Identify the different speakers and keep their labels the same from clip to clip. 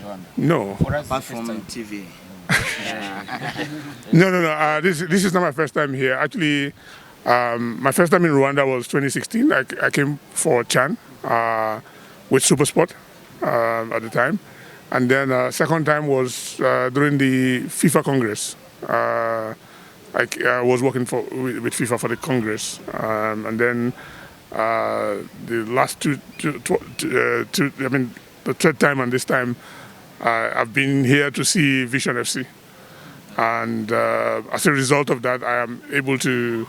Speaker 1: Rwanda?
Speaker 2: No.
Speaker 1: For us,
Speaker 3: Apart from TV.
Speaker 2: No. This is not my first time here. Actually, my first time in Rwanda was 2016. I came for Chan with Supersport at the time. And then second time was during the FIFA Congress. I was working with FIFA for the Congress. And then the last the third time and this time, I've been here to see Vision FC. And as a result of that, I am able to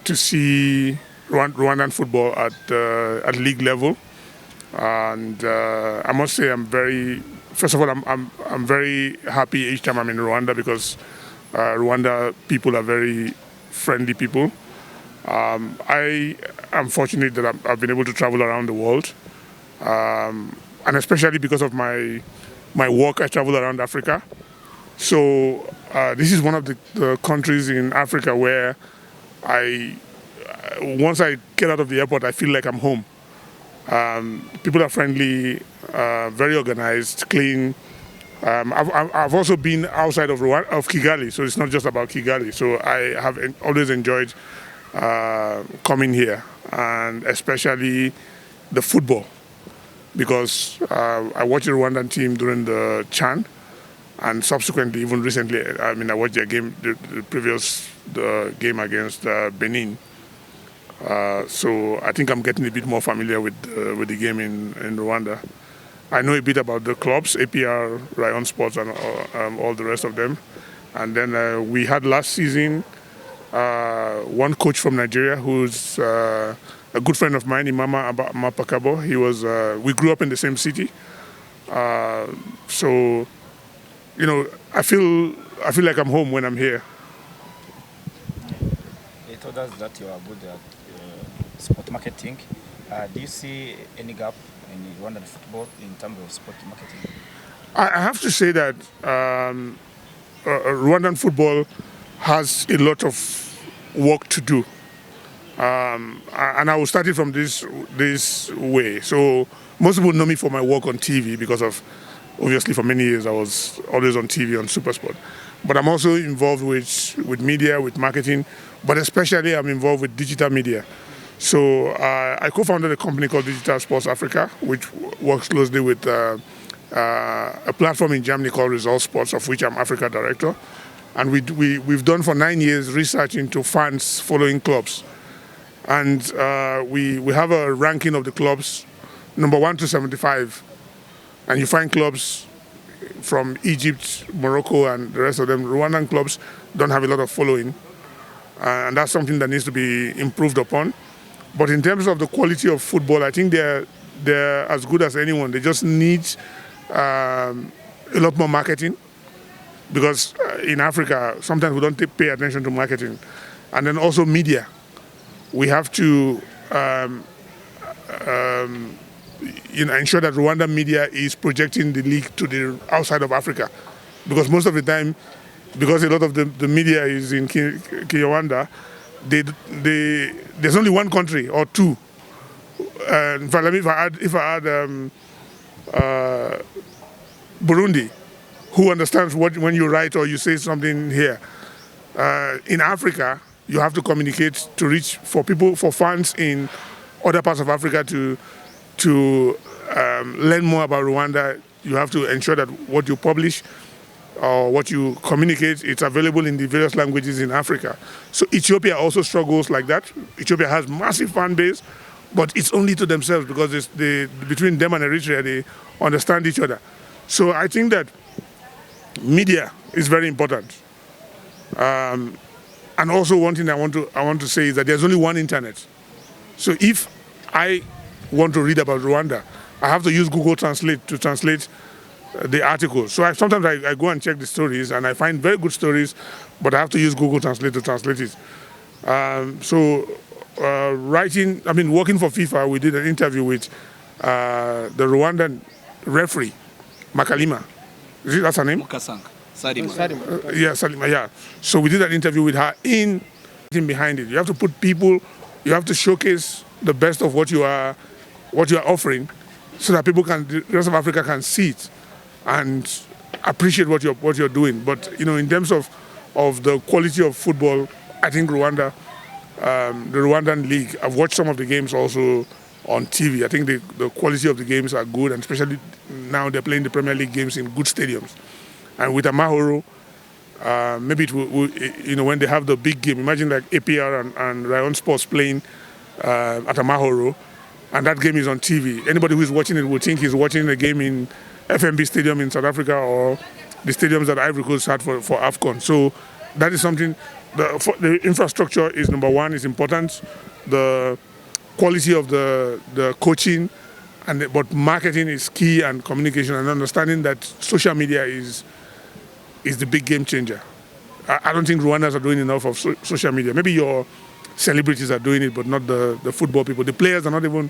Speaker 2: see Rwandan football at league level. And I must say, first of all, I'm very happy each time I'm in Rwanda because Rwanda people are very friendly people. I am fortunate that I've been able to travel around the world, and especially because of my work, I travel around Africa. So this is one of the countries in Africa where once I get out of the airport, I feel like I'm home. People are friendly, very organized, clean. I've also been outside of Kigali, so it's not just about Kigali. So I have always enjoyed coming here, and especially the football, because I watched the Rwandan team during the CHAN, and subsequently, even recently, I watched their game, the previous game against Benin. So I think I'm getting a bit more familiar with the game in Rwanda. I know a bit about the clubs, APR, Rayon Sports, and all the rest of them. And then we had last season one coach from Nigeria who's a good friend of mine, Imama Mapakabo. We grew up in the same city. So, I feel like I'm home when I'm here.
Speaker 1: You told us that you are good at sport marketing. Do you see any gap in Rwandan football in terms of sport marketing?
Speaker 2: I have to say that Rwandan football has a lot of work to do. And I will start it from this way. So most people know me for my work on TV because of, obviously for many years I was always on TV on Supersport. But I'm also involved with media, with marketing, but especially I'm involved with digital media. So I co-founded a company called Digital Sports Africa, which works closely with a platform in Germany called Result Sports, of which I'm Africa director. And we've done for 9 years research into fans following clubs. And we have a ranking of the clubs, number 1 to 75. And you find clubs from Egypt, Morocco, and the rest of them. Rwandan clubs don't have a lot of following. And that's something that needs to be improved upon. But in terms of the quality of football, I think they're as good as anyone. They just need a lot more marketing, because in Africa, sometimes we don't pay attention to marketing. And then also media. We have to ensure that Rwandan media is projecting the league to the outside of Africa. Because most of the time, because a lot of the media is in Rwanda, there's only one country or two. In fact, if I add Burundi, who understands when you write or you say something here. In Africa, you have to communicate to reach for fans in other parts of Africa to learn more about Rwanda. You have to ensure that what you publish or what you communicate, it's available in the various languages in Africa. So Ethiopia also struggles like that. Ethiopia has massive fan base, but it's only to themselves, because between them and Eritrea, they understand each other. So I think that media is very important. And also one thing I want to say is that there's only one internet. So if I want to read about Rwanda, I have to use Google Translate to translate the articles. So sometimes I go and check the stories, and I find very good stories, but I have to use Google Translate to translate it. Working for FIFA, we did an interview with the Rwandan referee, Makalima. That's her name?
Speaker 3: Mukasanga. Salima.
Speaker 2: Salima, yeah. So we did an interview with her behind it. You have to put people, you have to showcase the best of what you are offering, so that the rest of Africa can see it. and appreciate what you're doing. But in terms of the quality of football, I think Rwanda, the Rwandan league. I've watched some of the games also on TV. I think the quality of the games are good, and especially now they're playing the Premier League games in good stadiums. And with Amahoro, maybe it will, when they have the big game, imagine like APR and Rayon Sports playing at Amahoro, and that game is on TV. Anybody who is watching it will think he's watching a game in FMB Stadium in South Africa or the stadiums that Ivory Coast had for AFCON. So that is something, the infrastructure is number one, is important. The quality of the coaching, but marketing is key, and communication, and understanding that social media is the big game changer. I don't think Rwandans are doing enough of social media. Maybe your celebrities are doing it, but not the football people. The players are not even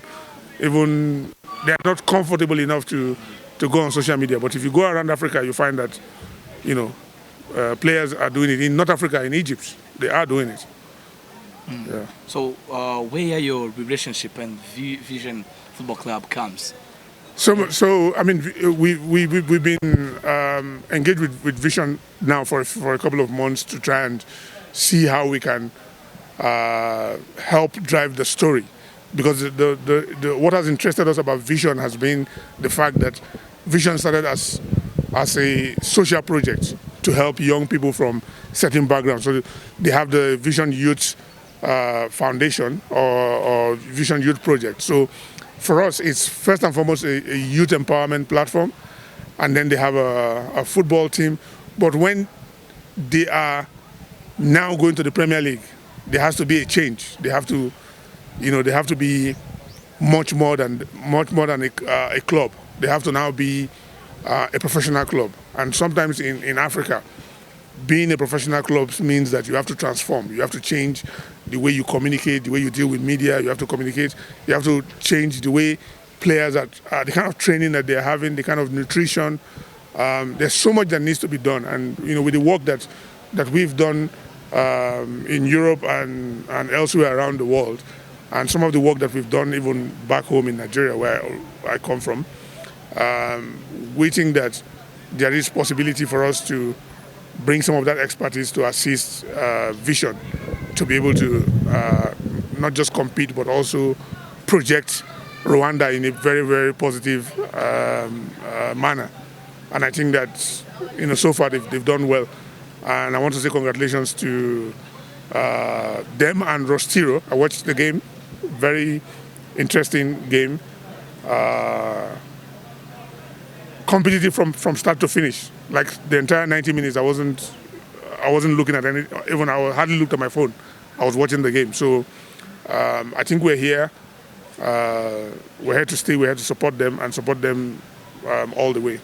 Speaker 2: they are not comfortable enough to go on social media. But if you go around Africa, you find that players are doing it. In North Africa, in Egypt, they are doing it. Yeah.
Speaker 3: So where your relationship and Vision Football Club comes?
Speaker 2: So I mean, we've been engaged with Vision now for a couple of months to try and see how we can help drive the story, because the what has interested us about Vision has been the fact that Vision started as a social project to help young people from certain backgrounds. So they have the Vision Youth Foundation or Vision Youth Project. So for us, it's first and foremost a youth empowerment platform, and then they have a football team. But when they are now going to the Premier League, there has to be a change. They have to, they have to be much more than a club. They have to now be a professional club. And sometimes in Africa, being a professional club means that you have to transform. You have to change the way you communicate, the way you deal with media. You have to communicate. You have to change the way players are, the kind of training that they're having, the kind of nutrition. There's so much that needs to be done. And with the work that we've done in Europe and elsewhere around the world, and some of the work that we've done even back home in Nigeria, where I come from, we think that there is possibility for us to bring some of that expertise to assist Vision to be able to not just compete, but also project Rwanda in a very, very positive manner. And I think that, so far they've done well. And I want to say congratulations to them and Rostiro. I watched the game, very interesting game. Competitive from start to finish. Like the entire 90 minutes, I wasn't looking at any. Even I hardly looked at my phone. I was watching the game. So I think we're here. We're here to stay. We're here to support them and support them all the way.